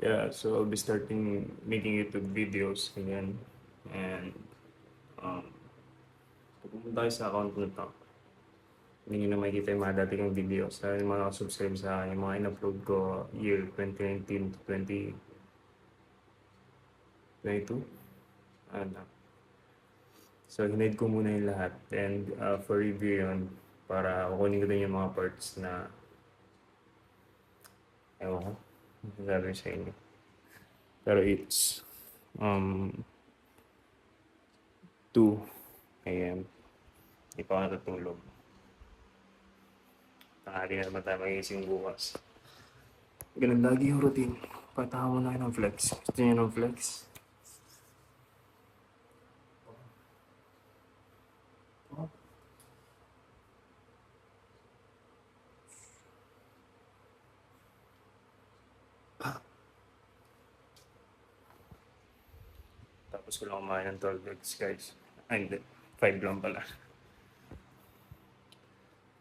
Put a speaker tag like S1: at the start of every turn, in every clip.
S1: Yeah, so I'll be starting making YouTube videos again. And um, pupunta kayo sa account na to. Hindi nyo na makikita yung mga dati kong videos. Sa yung mga subscribe sa akin, yung mga in-upload ko year 2019 to 2022. Ano. So, hinide ko muna yung lahat. And for review yun, para kukunin ko din yung mga parts na ewan ko, sabi sa inyo. Pero it's um, 2 a.m. Hindi pa ako natutulog. Tanghali na naman tayo magising bukas. Ganun lagi yung routine. Patahan mo na kayo ng flex. Gusto niyo ng flex? Tapos ko lang kumain ng 12 eggs, guys. Ay, hindi. 5 lang pala.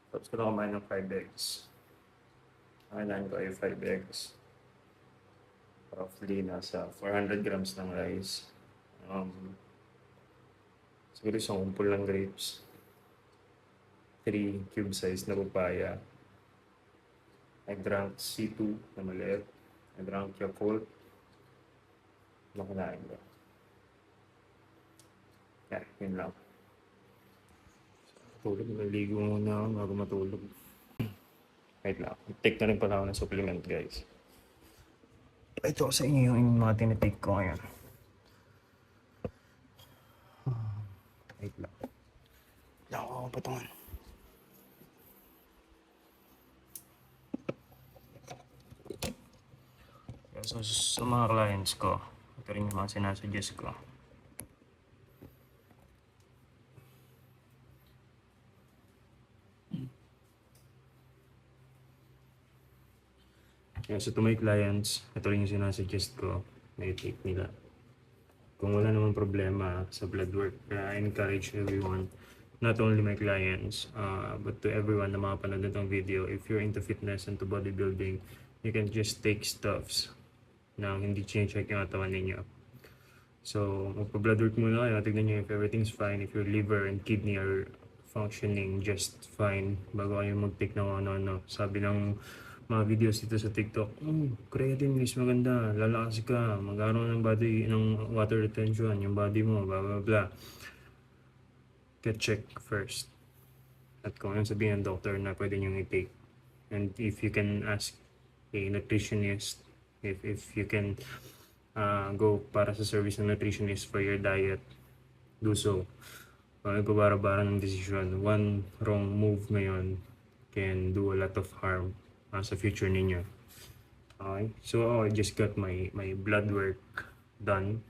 S1: Tapos ko lang kumain ng 5 eggs. Kailangan ko ay 5 eggs. Roughly nasa 400 grams ng rice. Siguro isang kumpul ng grapes. 3 cube size na papaya. I drank C2 na maliit. I drank Yakult. Ano kinain ko? Yeah, yun lang. Tulog, naligo muna ako bago matulog. Wait lang. Take na rin pala ako ng supplement, guys. Ito sa inyo yung mga tinitake ko ngayon. Wait lang. Lang ako patungan. So, sa mga clients ko, ito rin yung mga sinasuggest ko. Yeah, so to my clients, ito rin yung sinasuggest ko na i-take nila. Kung wala namang problema sa blood work, I encourage everyone, not only my clients, but to everyone na makapanood ng video, if you're into fitness and to bodybuilding, you can just take stuffs na hindi check yung katawan ninyo. So, magpa-blood work muna kayo, tignan nyo if everything's fine, if your liver and kidney are functioning just fine bago kayo mag-take ng ano-ano. Sabi ng mga videos dito sa TikTok, creatine is maganda, lalakas ka, magkaroon ng body, ng water retention, yung body mo, blah blah blah. Get checked first. At kung ano sabihin ng doctor na pwede nyo i-take. And if you can ask a nutritionist, if you can go para sa service ng nutritionist for your diet, do so. Nagpabara-bara ng desisyon. One wrong move ngayon can do a lot of harm sa future ninyo. Okay? So, I just got my blood work done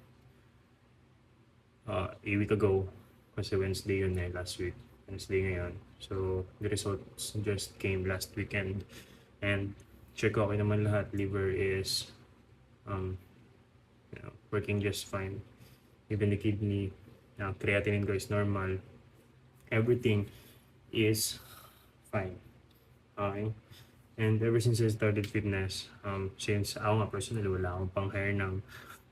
S1: a week ago. Kasi Wednesday yun last week. Wednesday ngayon. So, the results just came last weekend. And check okay naman lahat. Liver is working just fine. Even the kidney, creatinine ko is normal. Everything is fine. Okay? And ever since I started fitness, since ako nga personally wala akong pang-hire ng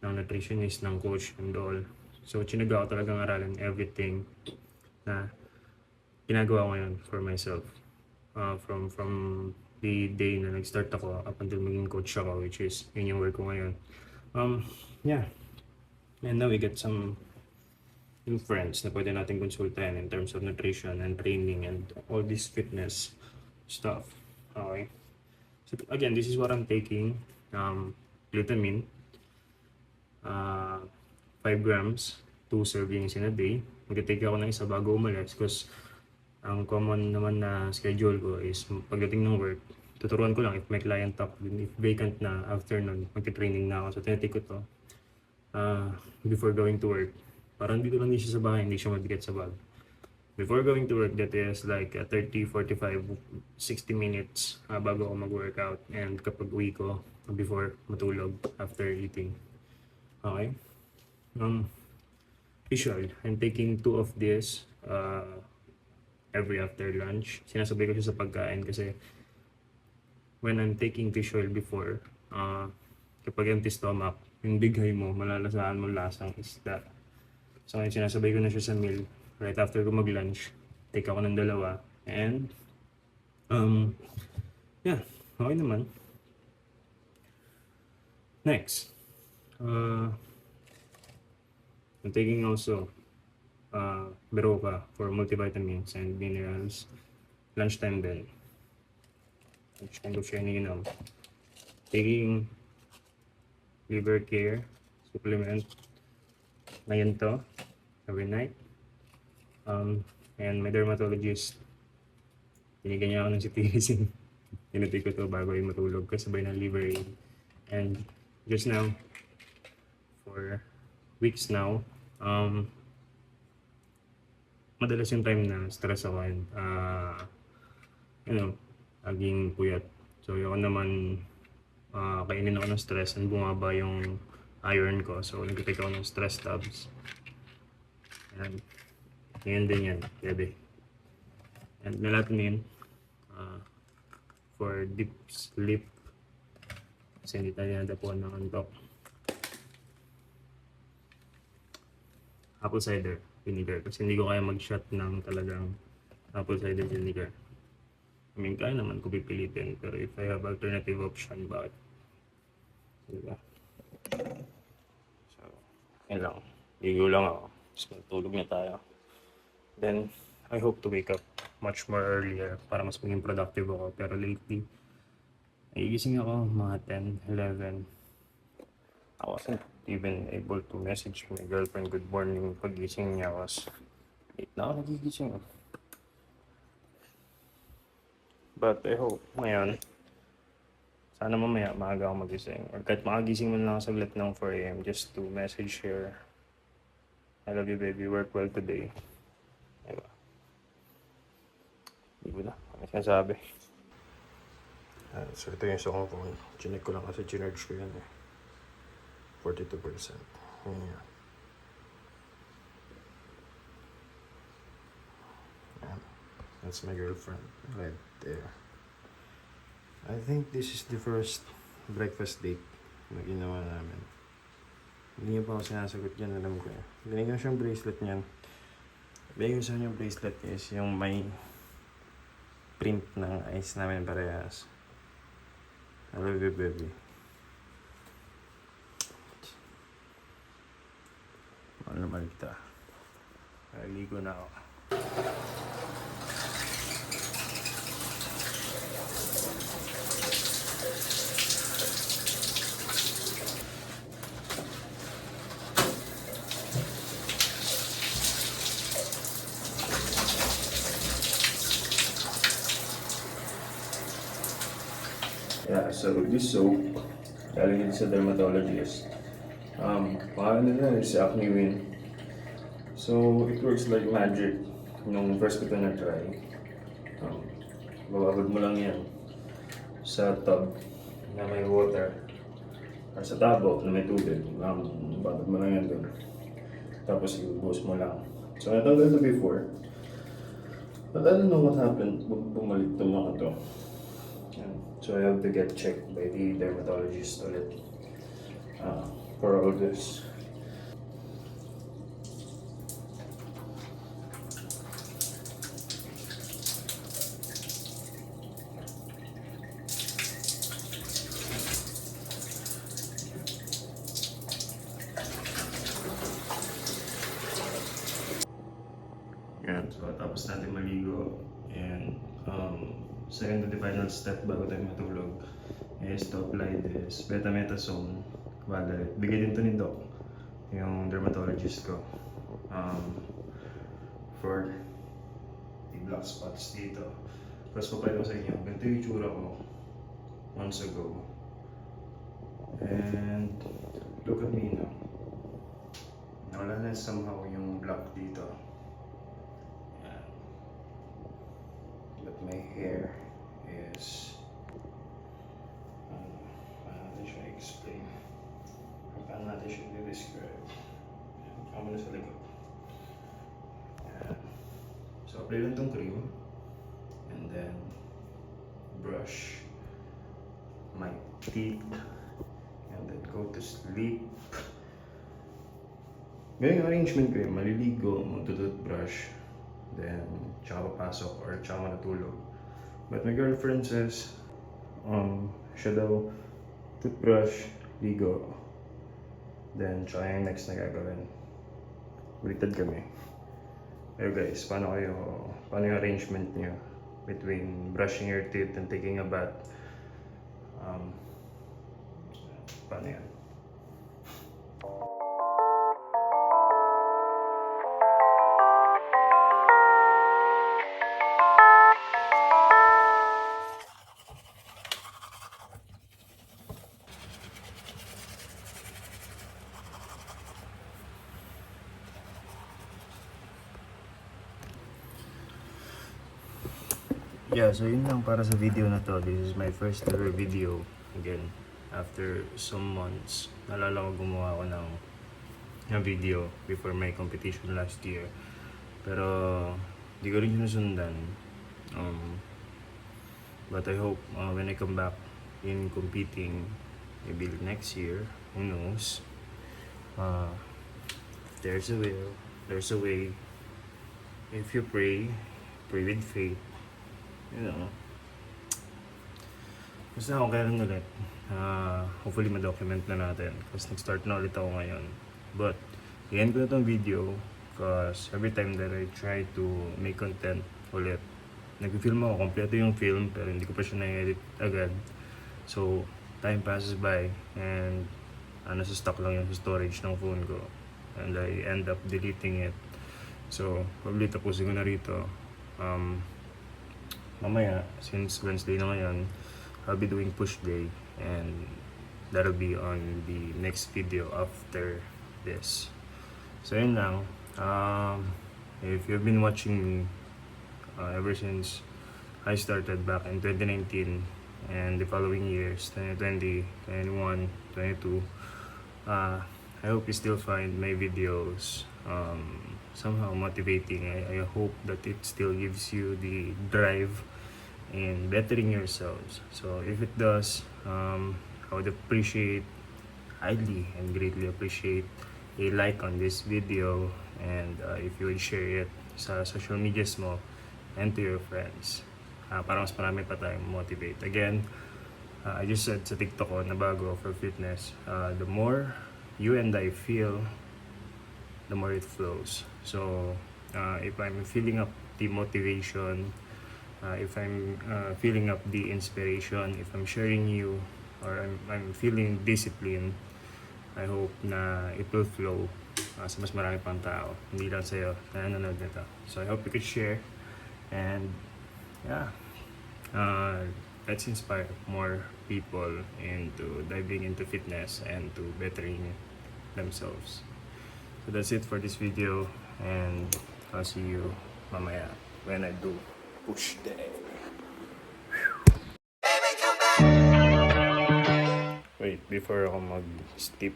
S1: nutritionist, ng coach and all. So, chinaga ko talagang aralin everything na ginagawa ko ngayon for myself. From the day na nag-start ako up until maging coach ako, which is yun yung work ko ngayon. Yeah. And now we get some new friends na pwede natin konsultahan in terms of nutrition and training and all this fitness stuff. Okay. So again, this is what I'm taking. Glutamine, 5 grams, 2 servings in a day. Mag-take ako ng isa bago umalis because ang common naman na schedule ko is pagdating ng work, tuturuan ko lang if may client up, if vacant na afternoon, magti-training na ako. So tinitake ko to before going to work. Parang dito lang din siya sa bahay, hindi siya mabigat sa bag. Before going to work, that is like 30, 45, 60 minutes bago ako mag-workout. And kapag uwi ko, before matulog, after eating. Okay? Fish oil. I'm taking 2 of this every after lunch. Sinasabay ko siya sa pagkain kasi when I'm taking fish oil before, kapag empty stomach, yung bighay mo, malalasahan mo lasang isda. So ngayon sinasabay ko na siya sa meal. Right after ko mag-lunch, take ako ng dalawa. And, yeah, okay naman. Next, I'm taking also Beroka for multivitamins and minerals. Lunchtime din. Lunchtime ko siya iniinom. Taking liver care supplement. Ngayon to, every night. And my dermatologist, binigyan niya ako ng cetirizine. Tinutay ko to bago yung matulog kasabay ng liver aid. And just now, for weeks now, madalas yung time na stress ako and laging puyat. So yun naman, kainin ako ng stress and bumaba yung iron ko. So nag-take ako ng stress tabs. And ngayon din yan, gabi. And melatonin for deep sleep. Kasi hindi tayo nadapuan ng antok. Apple cider vinegar. Kasi hindi ko kaya mag-shot ng talagang apple cider vinegar. I mean, kaya naman ko pipilitin. Pero if I have alternative option, bakit? Diba? So, yun lang. Ligo lang ako. Tapos matulog na tayo. Then, I hope to wake up much more earlier para mas maging productive ako. Pero lately, nagigising ako mga 10, 11. I wasn't even able to message my girlfriend good morning pagising niya was 8 na ako nagigising. But I hope ngayon, sana mamaya maaga ako magising. Or kahit makagising mo lang saglit ng 4 AM just to message her, I love you baby, work well today. Diba? Hindi ko na. Ano sinasabi? So ito yung sa phone. Chinek ko lang kasi chinarge ko yan eh. 42%. Yeah. And that's my girlfriend right there. I think this is the first breakfast date na ginawa namin. Hindi niya pa ako sinasagot yan, alam ko eh. Binigyan ko siyang bracelet niyan. Binigyan ko sa kanyang bracelet is yung may print ng eyes namin parehas. I love you, baby. Mahal naman kita. Ligo na ako. Yeah, so this soap, galing sa dermatologist. Pangalan nila is Acne Win. So, it works like magic. Nung first ko ito na-try, bababad mo lang yan sa tub na may water or sa tabo na may tubig. Babad mo lang yan doon. Tapos i-boost mo lang. So, natanggal ito before. But I don't know what happened. Bumalik ito mga to. So I have to get checked by the dermatologist ulit for all this. Yan, so tapos natin maligo and second to the final step bago tayo matulog is to apply this betamethasone Valeret. Bigay din to ni Doc, yung dermatologist ko, for the black spots dito. Tapos papayad ko sa inyo, ganito yung itsura ko months ago. And look at me now. Nawala na somehow yung black dito. But my hair is, paano natin siya explain? Paano natin siya i-describe? Kama na sa likod. So, apply lang itong cream. And then, brush my teeth. And then, to sleep. Ganyan yung arrangement ko yun. Maliligo, magtututbrush, then tsaka papasok or tsaka matutulog. But my girlfriend says, siya daw toothbrush, ligo, then tsaka yung next na gagawin. Baliktad kami. Pero guys, paano yung arrangement niyo between brushing your teeth and taking a bath? Paano yan? Yeah, so yun lang para sa video na to. This is my first ever video. Again, after some months, nalala ko gumawa ako ng video before my competition last year. Pero, di ko rin sinusundan. But I hope when I come back in competing, maybe next year, who knows. There's a will, there's a way. If you pray with faith, you know, basta ako kailan ulit. Hopefully ma-document na natin kasi nag-start na ulit ako ngayon. But i-end ko na tong video because every time that I try to make content ulit, nag-film ako, kompleto yung film pero hindi ko pa siya na-edit agad. So time passes by and nasa stock lang yung storage ng phone ko and I end up deleting it. So probably tapusin ko na rito. Mamaya, since Wednesday na ngayon, I'll be doing push day and that'll be on the next video after this. So yun lang. If you've been watching me ever since I started back in 2019 and the following years, 2020, 21, 22, I hope you still find my videos somehow motivating. I hope that it still gives you the drive in bettering yourselves. So if it does, I would highly and greatly appreciate a like on this video and if you would share it sa social medias mo and to your friends. Para mas marami pa tayong motivate. Again, I just said sa TikTok ko na bago for fitness, the more you and I feel, the more it flows. So, if I'm filling up the motivation, if I'm filling up the inspiration, if I'm sharing you, or I'm feeling discipline, I hope na it will flow sa mas marami pang tao, hindi lang sa'yo na nanonood nito. So, I hope you could share, and yeah, let's inspire more people into diving into fitness and to bettering themselves. So that's it for this video and I'll see you mamaya when I do push day. Wait, before ako mag-step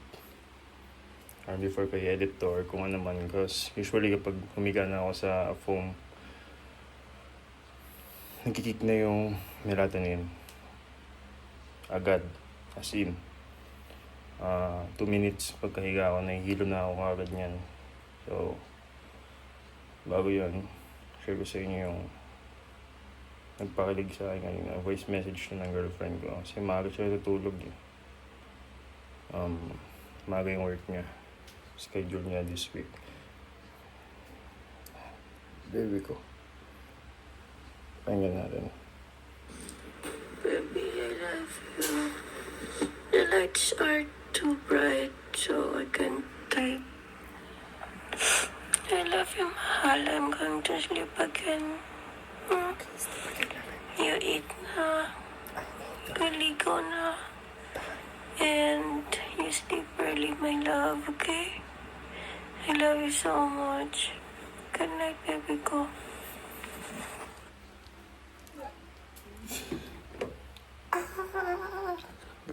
S1: or before ko i-edit to or kung ano man, because usually kapag humiga na ako sa foam, nagkikik na yung melatonin agad, as in 2 minutes pagkahiga ako, nahihilo na ako agad niyan. So bago yun, share ko sa inyo yung nagpakilig sa akin kanina, voice message na ng girlfriend ko kasi maaga siya tutulog eh. Maaga yung work niya, schedule niya this week. Baby ko, pakinggan natin.
S2: Baby, I love you. The lights are too bright so I can type. I love you, mahal. I'm going to sleep again. You eat na. Kaligo na. And you sleep early, my love, okay? I love you so much. Good night, baby ko.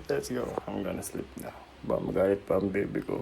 S1: Let's go. I'm gonna sleep now. Ba, magalit pa ang baby ko.